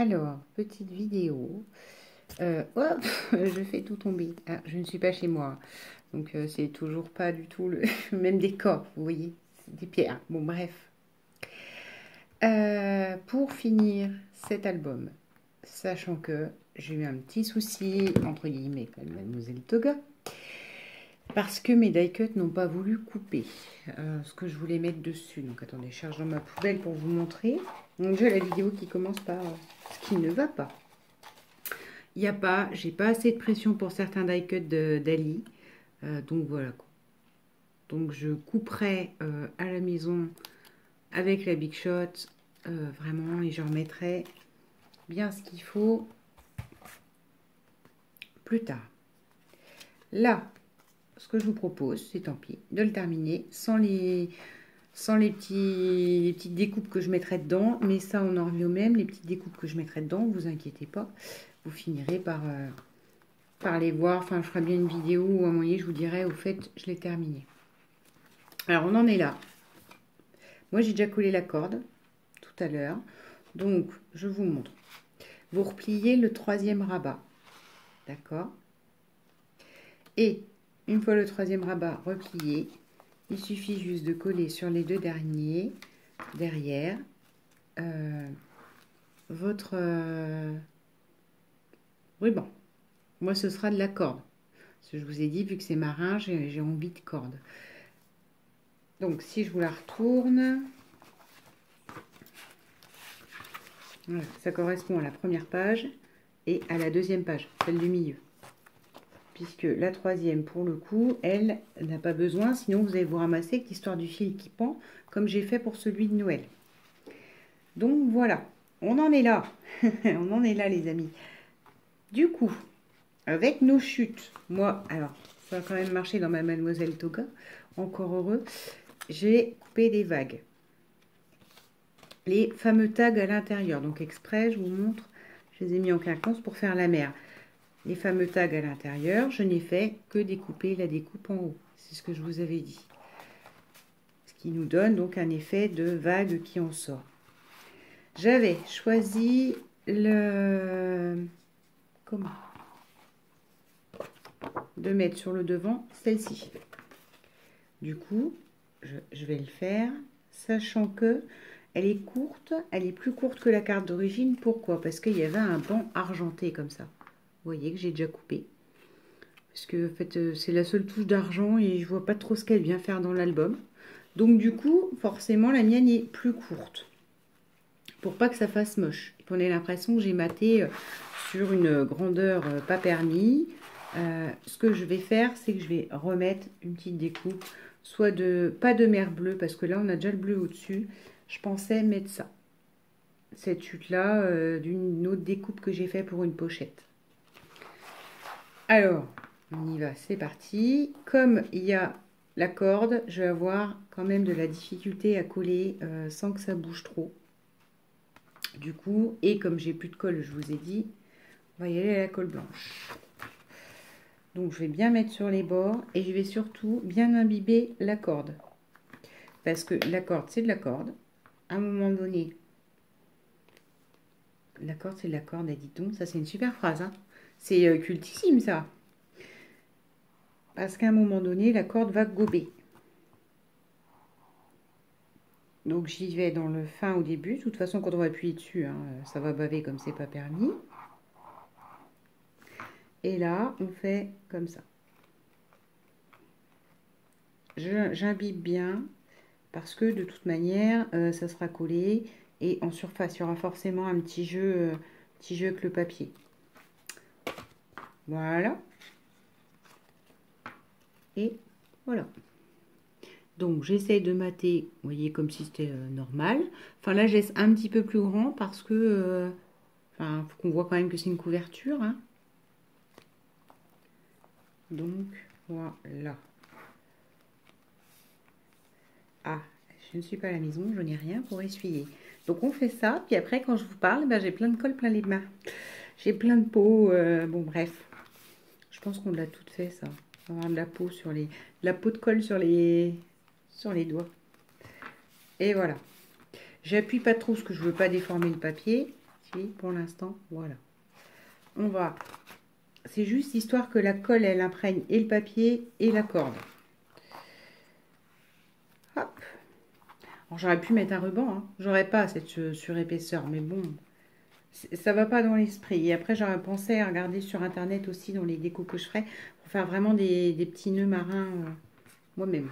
Alors, petite vidéo. Hop, je fais tout tomber. Ah, je ne suis pas chez moi. Donc, c'est toujours pas du tout le même décor. Vous voyez, c'est des pierres. Bon, bref. Pour finir cet album, sachant que j'ai eu un petit souci, entre guillemets, comme Mademoiselle Toga, parce que mes die cuts n'ont pas voulu couper ce que je voulais mettre dessus. Donc, attendez, je charge dans ma poubelle pour vous montrer. Donc, j'ai la vidéo qui commence par ce qui ne va pas. Il n'y a pas, j'ai pas assez de pression pour certains die cuts d'Ali. Donc voilà. Donc je couperai à la maison avec la Big Shot. Vraiment, et je remettrai bien ce qu'il faut plus tard. Là, ce que je vous propose, c'est tant pis, de le terminer sans les petites découpes que je mettrai dedans. Mais ça, on en revient au même. Les petites découpes que je mettrai dedans, vous inquiétez pas. Vous finirez par les voir. Enfin, je ferai bien une vidéo où à un moment donné, je vous dirai, au fait, je l'ai terminé. Alors, on en est là. Moi, j'ai déjà collé la corde tout à l'heure. Donc, je vous montre. Vous repliez le troisième rabat. D'accord? Et une fois le troisième rabat replié, il suffit juste de coller sur les deux derniers, derrière, votre ruban. Moi, ce sera de la corde. Parce que je vous ai dit, vu que c'est marin, j'ai envie de corde. Donc, si je vous la retourne, voilà, ça correspond à la première page et à la deuxième page, celle du milieu. Puisque la troisième, pour le coup, elle n'a pas besoin, sinon vous allez vous ramasser avec l'histoire du fil qui pend, comme j'ai fait pour celui de Noël. Donc voilà, on en est là. On en est là, les amis. Du coup, avec nos chutes, moi, alors, ça a quand même marché dans ma Mademoiselle Toga, encore heureux, j'ai coupé des vagues. Les fameux tags à l'intérieur, donc exprès, je vous montre, je les ai mis en quinconce pour faire la mer. Les fameux tags à l'intérieur, je n'ai fait que découper la découpe en haut. C'est ce que je vous avais dit. Ce qui nous donne donc un effet de vague qui en sort. J'avais choisi comment de mettre sur le devant celle-ci. Du coup, je vais le faire, sachant que elle est courte, elle est plus courte que la carte d'origine. Pourquoi? Parce qu'il y avait un banc argenté comme ça. Vous voyez que j'ai déjà coupé. Parce que en fait, c'est la seule touche d'argent et je vois pas trop ce qu'elle vient faire dans l'album. Donc du coup, forcément, la mienne est plus courte. Pour pas que ça fasse moche. Et qu'on ait l'impression que j'ai maté sur une grandeur pas permis. Ce que je vais faire, c'est que je vais remettre une petite découpe. Soit pas de mer bleue, parce que là, on a déjà le bleu au-dessus. Je pensais mettre ça. Cette chute-là, d'une autre découpe que j'ai fait pour une pochette. Alors, on y va, c'est parti. Comme il y a la corde, je vais avoir quand même de la difficulté à coller sans que ça bouge trop. Du coup, et comme j'ai plus de colle, je vous ai dit, on va y aller à la colle blanche. Donc, je vais bien mettre sur les bords et je vais surtout bien imbiber la corde. Parce que la corde, c'est de la corde. À un moment donné, la corde, c'est de la corde, dit-on. Ça, c'est une super phrase. Hein. C'est cultissime, ça. Parce qu'à un moment donné, la corde va gober. Donc j'y vais dans le fin au début. De toute façon, quand on va appuyer dessus, hein, ça va baver comme c'est pas permis. Et là, on fait comme ça. J'imbibe bien parce que de toute manière, ça sera collé. Et en surface, il y aura forcément un petit jeu avec le papier. Voilà. Et voilà. Donc, j'essaye de mater, vous voyez, comme si c'était normal. Enfin, là, je laisse un petit peu plus grand parce que, enfin, faut qu'on voit quand même que c'est une couverture. Hein. Donc, voilà. Ah, je ne suis pas à la maison, je n'ai rien pour essuyer. Donc, on fait ça. Puis après, quand je vous parle, ben, j'ai plein de colle plein les mains. J'ai plein de peau. Bon, bref. Je pense qu'on l'a tout fait, ça. On va avoir de la peau de peau de colle sur les doigts. Et voilà. J'appuie pas trop parce que je veux pas déformer le papier. Si, pour l'instant, voilà. On va... C'est juste histoire que la colle, elle imprègne et le papier et la corde. Hop. Alors, j'aurais pu mettre un ruban, hein. J'aurais pas cette surépaisseur, mais bon, ça va pas dans l'esprit. Et après, j'aurais pensé à regarder sur Internet aussi, dans les décos que je ferais, pour faire vraiment des petits nœuds marins moi-même.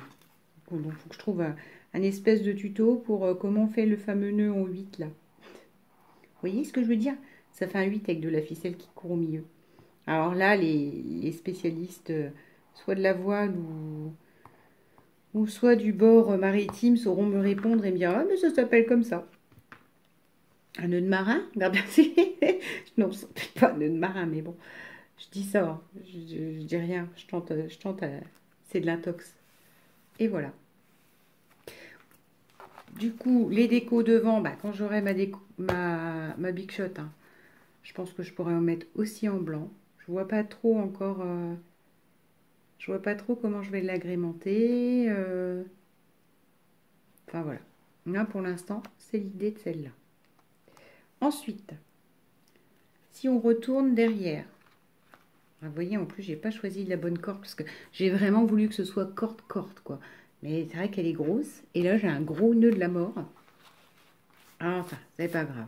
Donc, il faut que je trouve un espèce de tuto pour comment on fait le fameux nœud en 8, là. Vous voyez ce que je veux dire? Ça fait un 8 avec de la ficelle qui court au milieu. Alors là, les spécialistes, soit de la voile ou soit du bord maritime, sauront me répondre et me dire: ah, mais ça s'appelle comme ça. Un nœud de marin? Regarde, non, ça s'appelle pas un nœud de marin, mais bon, je dis ça, hein. Je dis rien, je tente, c'est de l'intox. Et voilà. Du coup, les décos devant, bah, quand j'aurai ma Big Shot, hein, je pense que je pourrais en mettre aussi en blanc. Je vois pas trop encore, je vois pas trop comment je vais l'agrémenter. Enfin voilà. Là, pour l'instant, c'est l'idée de celle-là. Ensuite, si on retourne derrière, vous voyez, en plus, j'ai pas choisi la bonne corde parce que j'ai vraiment voulu que ce soit corde, quoi. Mais c'est vrai qu'elle est grosse. Et là, j'ai un gros nœud de la mort. Enfin, c'est pas grave.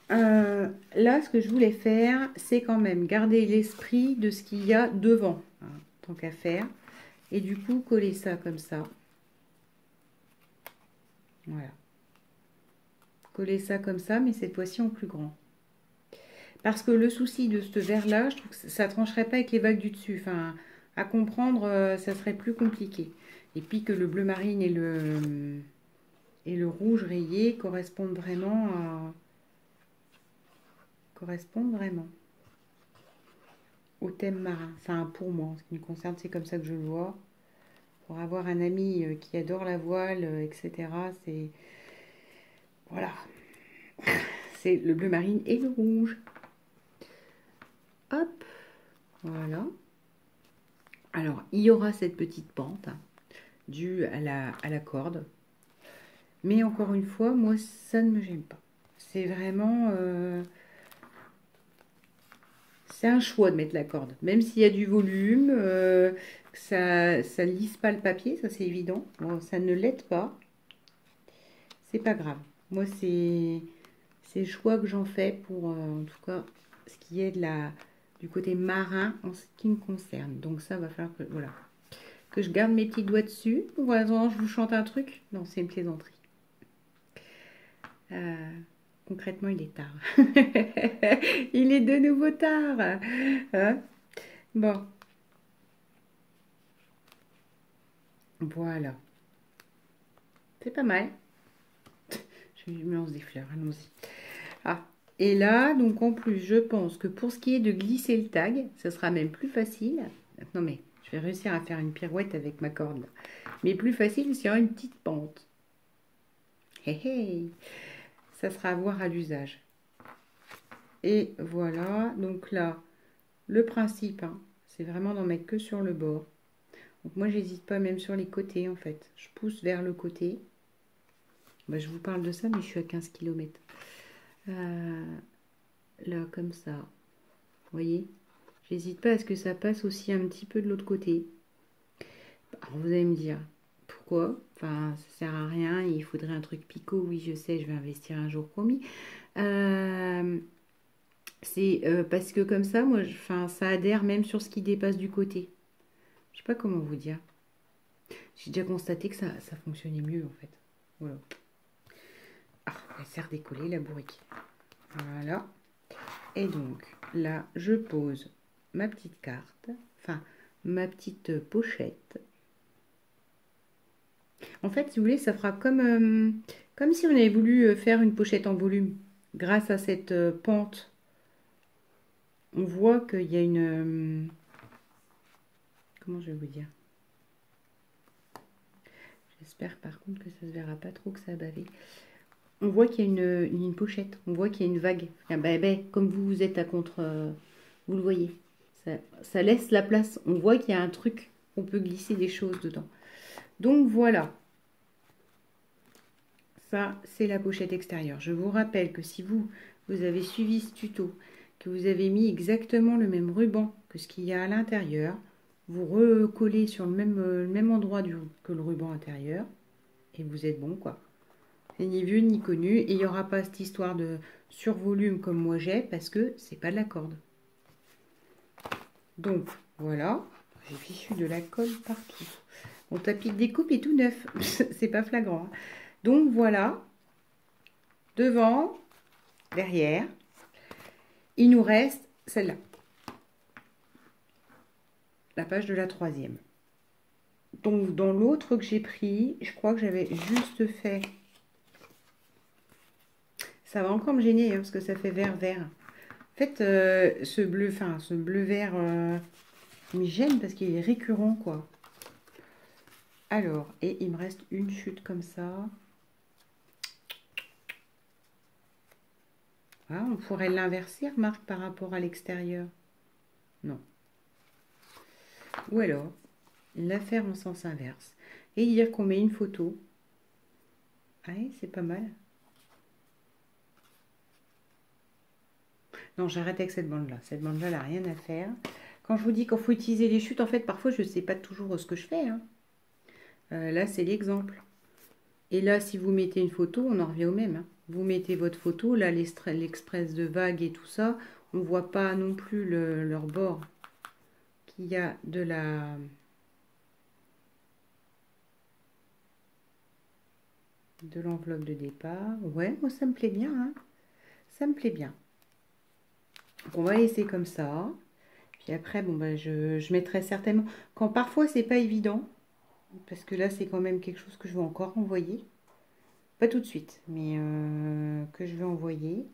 Là, ce que je voulais faire, c'est quand même garder l'esprit de ce qu'il y a devant, hein, tant qu'à faire. Et du coup, coller ça comme ça. Voilà. Coller ça comme ça, mais cette fois-ci en plus grand. Parce que le souci de ce verre-là, je trouve que ça ne trancherait pas avec les vagues du dessus. Enfin, à comprendre, ça serait plus compliqué. Et puis que le bleu marine et le rouge rayé correspondent vraiment au thème marin. Enfin, pour moi, en ce qui me concerne, c'est comme ça que je le vois. Pour avoir un ami qui adore la voile, etc., c'est... Voilà. C'est le bleu marine et le rouge. Hop. Voilà. Alors, il y aura cette petite pente due à la corde. Mais encore une fois, moi, ça ne me gêne pas. C'est vraiment... c'est un choix de mettre la corde. Même s'il y a du volume, ça ne lisse pas le papier, ça c'est évident. Bon, ça ne l'aide pas. C'est pas grave. Moi, c'est le choix que j'en fais pour, en tout cas, ce qui est du côté marin en ce qui me concerne. Donc ça va falloir que, voilà, que je garde mes petits doigts dessus. Voilà, je vous chante un truc. Non, c'est une plaisanterie. Concrètement, il est tard. Il est de nouveau tard. Hein? Bon. Voilà. C'est pas mal. Je me lance des fleurs, allons-y. Ah, et là, donc en plus, je pense que pour ce qui est de glisser le tag, ce sera même plus facile. Non mais, je vais réussir à faire une pirouette avec ma corde. Là. Mais plus facile sur une petite pente. Hey, hey. Ça sera à voir à l'usage. Et voilà, donc là, le principe, hein, c'est vraiment d'en mettre que sur le bord. Donc moi, j'hésite pas même sur les côtés, en fait. Je pousse vers le côté. Bah, je vous parle de ça, mais je suis à 15 km. Là, comme ça. Vous voyez? J'hésite pas à ce que ça passe aussi un petit peu de l'autre côté. Alors, vous allez me dire, pourquoi? Enfin, ça sert à rien, il faudrait un truc picot. Oui, je sais, je vais investir un jour, promis. C'est parce que comme ça, moi, enfin, ça adhère même sur ce qui dépasse du côté. Je sais pas comment vous dire. J'ai déjà constaté que ça fonctionnait mieux, en fait. Voilà. Ah, elle sert décoller la bourrique. Voilà. Et donc, là, je pose ma petite carte, enfin, ma petite pochette. En fait, si vous voulez, ça fera comme si on avait voulu faire une pochette en volume. Grâce à cette pente, on voit qu'il y a une... comment je vais vous dire? J'espère par contre que ça ne se verra pas trop, que ça a bavé. On voit qu'il y a une pochette, on voit qu'il y a une vague. Comme vous êtes à contre... vous le voyez. Ça laisse la place. On voit qu'il y a un truc, on peut glisser des choses dedans. Donc voilà. Ça, c'est la pochette extérieure. Je vous rappelle que si vous vous avez suivi ce tuto, que vous avez mis exactement le même ruban que ce qu'il y a à l'intérieur, vous recollez sur le même endroit que le ruban intérieur, et vous êtes bon, quoi. C'est ni vieux ni connu, et il n'y aura pas cette histoire de survolume comme moi j'ai, parce que c'est pas de la corde. Donc, voilà, j'ai fichu de la colle partout. Mon tapis de découpe est tout neuf, c'est pas flagrant. Donc, voilà, devant, derrière, il nous reste celle-là. La page de la 3e. Donc, dans l'autre que j'ai pris, je crois que j'avais juste fait... Ça va encore me gêner, hein, parce que ça fait vert-vert. En fait, ce bleu-vert me gêne parce qu'il est récurrent, quoi. Alors, et il me reste une chute comme ça. Ah, on pourrait l'inverser, remarque, par rapport à l'extérieur. Non. Ou alors, la faire en sens inverse. Et dire qu'on met une photo. Ah oui, c'est pas mal. Non, j'arrête avec cette bande-là. Cette bande-là, elle n'a rien à faire. Quand je vous dis qu'il faut utiliser les chutes, en fait, parfois, je ne sais pas toujours ce que je fais. Hein. Là, c'est l'exemple. Et là, si vous mettez une photo, on en revient au même. Hein. Vous mettez votre photo, là, l'express de vague et tout ça, on ne voit pas non plus leur bord qu'il y a de l'enveloppe de départ. Ouais, moi, ça me plaît bien. Hein. Ça me plaît bien. Donc, on va laisser comme ça. Puis après, bon, bah, je mettrai certainement... Quand parfois, c'est pas évident, parce que là, c'est quand même quelque chose que je vais encore envoyer. Pas tout de suite, mais que je vais envoyer.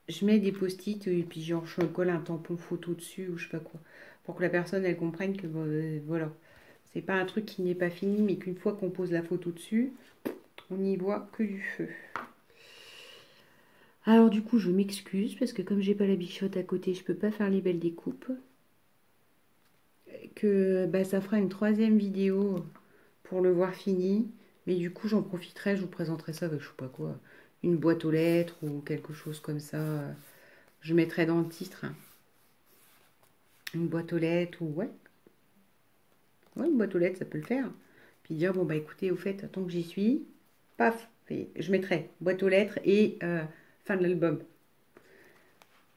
Je mets des post-it et puis genre je colle un tampon photo dessus ou je sais pas quoi. Pour que la personne, elle comprenne que voilà. C'est pas un truc qui n'est pas fini, mais qu'une fois qu'on pose la photo dessus, on n'y voit que du feu. Alors du coup, je m'excuse parce que comme j'ai pas la bichotte à côté, je peux pas faire les belles découpes. Que bah, ça fera une 3e vidéo pour le voir fini. Mais du coup, j'en profiterai, je vous présenterai ça avec je sais pas quoi. Une boîte aux lettres ou quelque chose comme ça. Je mettrai dans le titre. Hein. Une boîte aux lettres ou ouais. Ouais, une boîte aux lettres, ça peut le faire. Puis dire, bon bah écoutez, au fait, tant que j'y suis, paf, je mettrai boîte aux lettres et fin de l'album.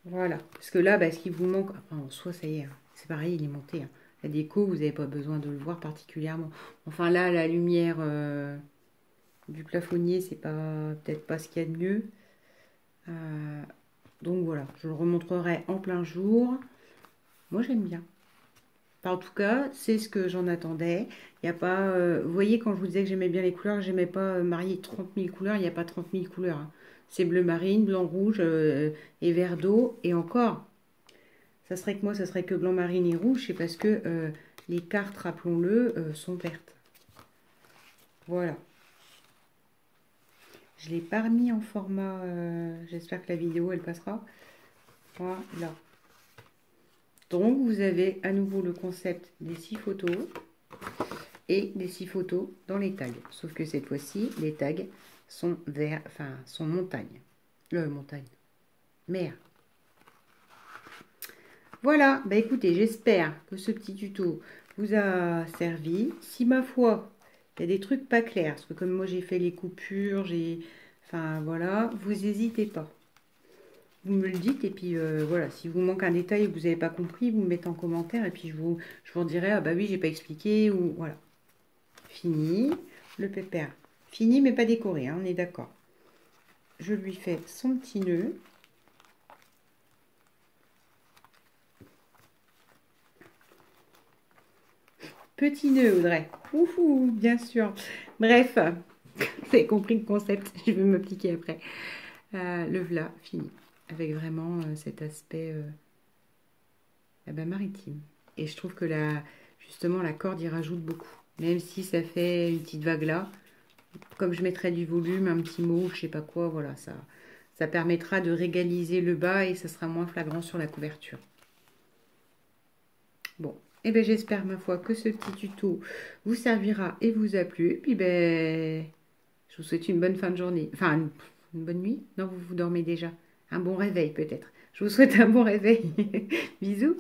Voilà. Parce que là, bah, ce qui vous manque, enfin, en soi, ça y est, hein, c'est pareil, il est monté. Hein. La déco, vous n'avez pas besoin de le voir particulièrement. Enfin là, la lumière du plafonnier, c'est pas peut-être pas ce qu'il y a de mieux. Donc voilà, je le remontrerai en plein jour. Moi, j'aime bien. Enfin, en tout cas, c'est ce que j'en attendais. Il n'y a pas... vous voyez, quand je vous disais que j'aimais bien les couleurs, j'aimais pas marier 30 000 couleurs. Il n'y a pas 30 000 couleurs. Hein. C'est bleu marine, blanc rouge et vert d'eau. Et encore, ça serait que moi, ça serait que blanc marine et rouge. C'est parce que les cartes, rappelons-le, sont vertes. Voilà. Je ne l'ai pas remis en format... J'espère que la vidéo, elle passera. Voilà. Donc, vous avez à nouveau le concept des 6 photos et des 6 photos dans les tags. Sauf que cette fois-ci, les tags sont verts, enfin, sont montagne. Montagne. Mer. Voilà. Bah écoutez, j'espère que ce petit tuto vous a servi. Si ma foi, il y a des trucs pas clairs, parce que comme moi j'ai fait les coupures, enfin voilà, vous n'hésitez pas. Vous me le dites et puis voilà, si vous manque un détail et que vous n'avez pas compris, vous me mettez en commentaire et puis je vous dirai, ah bah oui, j'ai pas expliqué ou voilà. Fini, le pépère. Fini mais pas décoré, hein, on est d'accord. Je lui fais son petit nœud. Petit nœud, Audrey. Ouhou, bien sûr. Bref, vous avez compris le concept, je vais m'appliquer après. Le voilà, fini. Avec vraiment cet aspect maritime. Et je trouve que justement la corde y rajoute beaucoup. Même si ça fait une petite vague là, comme je mettrai du volume, un petit mot, je sais pas quoi, voilà, ça permettra de régaliser le bas et ça sera moins flagrant sur la couverture. Bon, Et ben j'espère, ma foi, que ce petit tuto vous servira et vous a plu. Et puis, ben, je vous souhaite une bonne fin de journée. Enfin, une bonne nuit. Non, vous dormez déjà. Un bon réveil, peut-être. Je vous souhaite un bon réveil. Bisous.